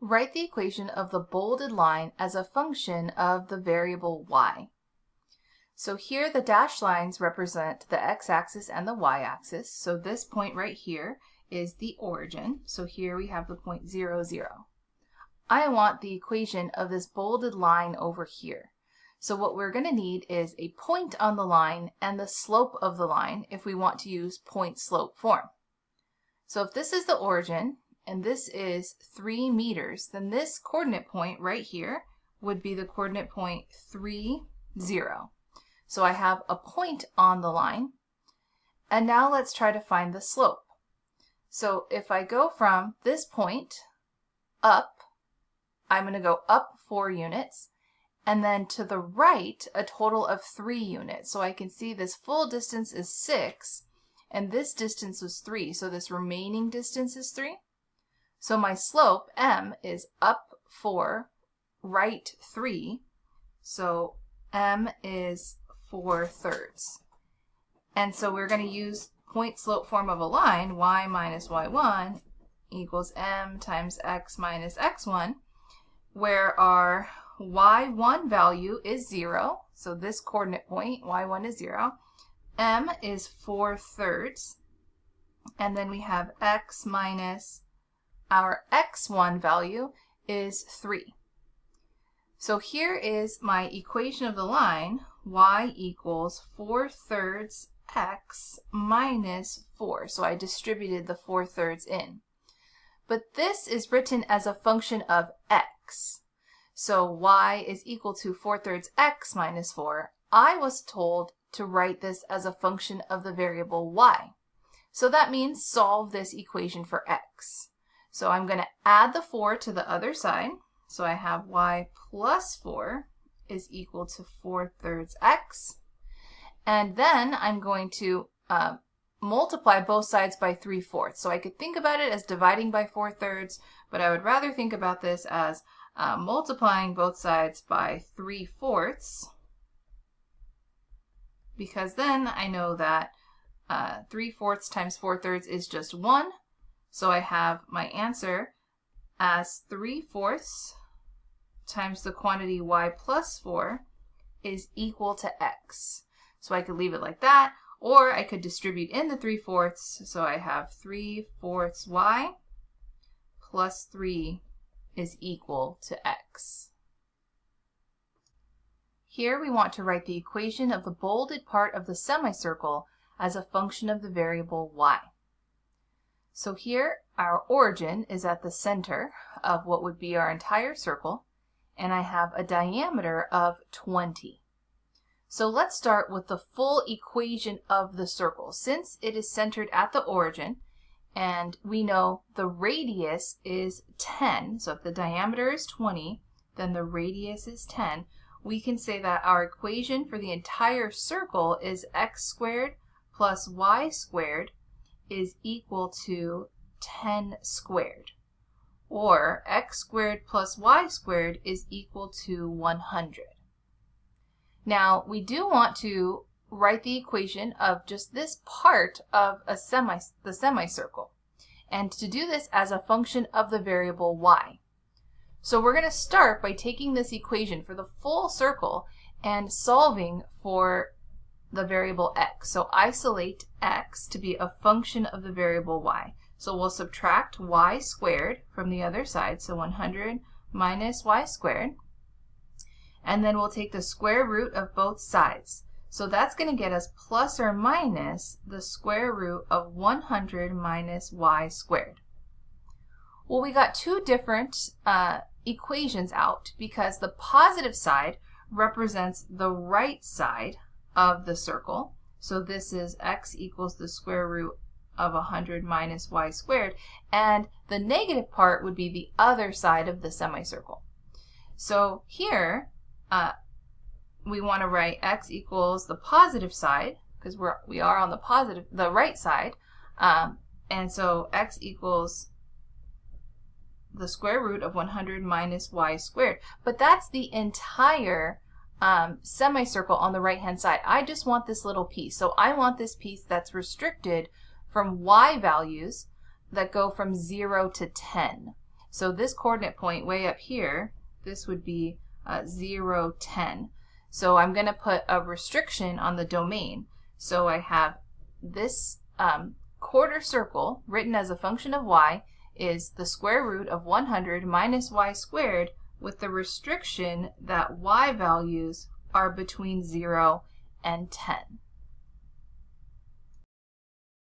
Write the equation of the bolded line as a function of the variable y. So here the dashed lines represent the x-axis and the y-axis. So this point right here is the origin. So here we have the point 0, 0. I want the equation of this bolded line over here. So what we're going to need is a point on the line and the slope of the line if we want to use point-slope form. So if this is the origin, and this is 3 meters, then this coordinate point right here would be the coordinate point 3, 0. So I have a point on the line. And now let's try to find the slope. So if I go from this point up, I'm going to go up 4 units, and then to the right, a total of 3 units. So I can see this full distance is 6, and this distance was 3. So this remaining distance is 3. So my slope, m, is up 4, right 3. So m is 4/3. And so we're going to use point-slope form of a line, y minus y1 equals m times x minus x1, where our y1 value is 0. So this coordinate point, y1 is 0. M is 4/3. And then we have x minus our x1 value is 3. So here is my equation of the line, y equals 4/3 x minus 4. So I distributed the 4/3 in. But this is written as a function of x. So y is equal to 4/3 x minus 4. I was told to write this as a function of the variable y. So that means solve this equation for x. So I'm going to add the 4 to the other side. So I have y plus 4 is equal to 4/3 x. And then I'm going to multiply both sides by 3/4. So I could think about it as dividing by 4/3, but I would rather think about this as multiplying both sides by 3/4, because then I know that 3/4 times 4/3 is just 1. So I have my answer as 3/4 times the quantity y plus 4 is equal to x. So I could leave it like that, or I could distribute in the 3/4. So I have 3/4 y plus 3 is equal to x. Here we want to write the equation of the bolded part of the semicircle as a function of the variable y. So here our origin is at the center of what would be our entire circle, and I have a diameter of 20. So let's start with the full equation of the circle. Since it is centered at the origin, and we know the radius is 10, so if the diameter is 20, then the radius is 10, we can say that our equation for the entire circle is x squared plus y squared is equal to 10 squared, or x squared plus y squared is equal to 100. Now we do want to write the equation of just this part of the semicircle, and to do this as a function of the variable y. So we're going to start by taking this equation for the full circle and solving for the variable x. So isolate x to be a function of the variable y. So we'll subtract y squared from the other side, so 100 minus y squared. And then we'll take the square root of both sides. So that's going to get us plus or minus the square root of 100 minus y squared. Well, we got two different equations out because the positive side represents the right side of the circle. So this is x equals the square root of 100 minus y squared, and the negative part would be the other side of the semicircle. So here we want to write x equals the positive side, because we are on the right side, and so x equals the square root of 100 minus y squared. But that's the entire semicircle on the right hand side. I just want this little piece. So I want this piece that's restricted from y values that go from 0 to 10. So this coordinate point way up here, this would be 0, 10. So I'm going to put a restriction on the domain. So I have this quarter circle written as a function of y is the square root of 100 minus y squared, with the restriction that y values are between 0 and 10.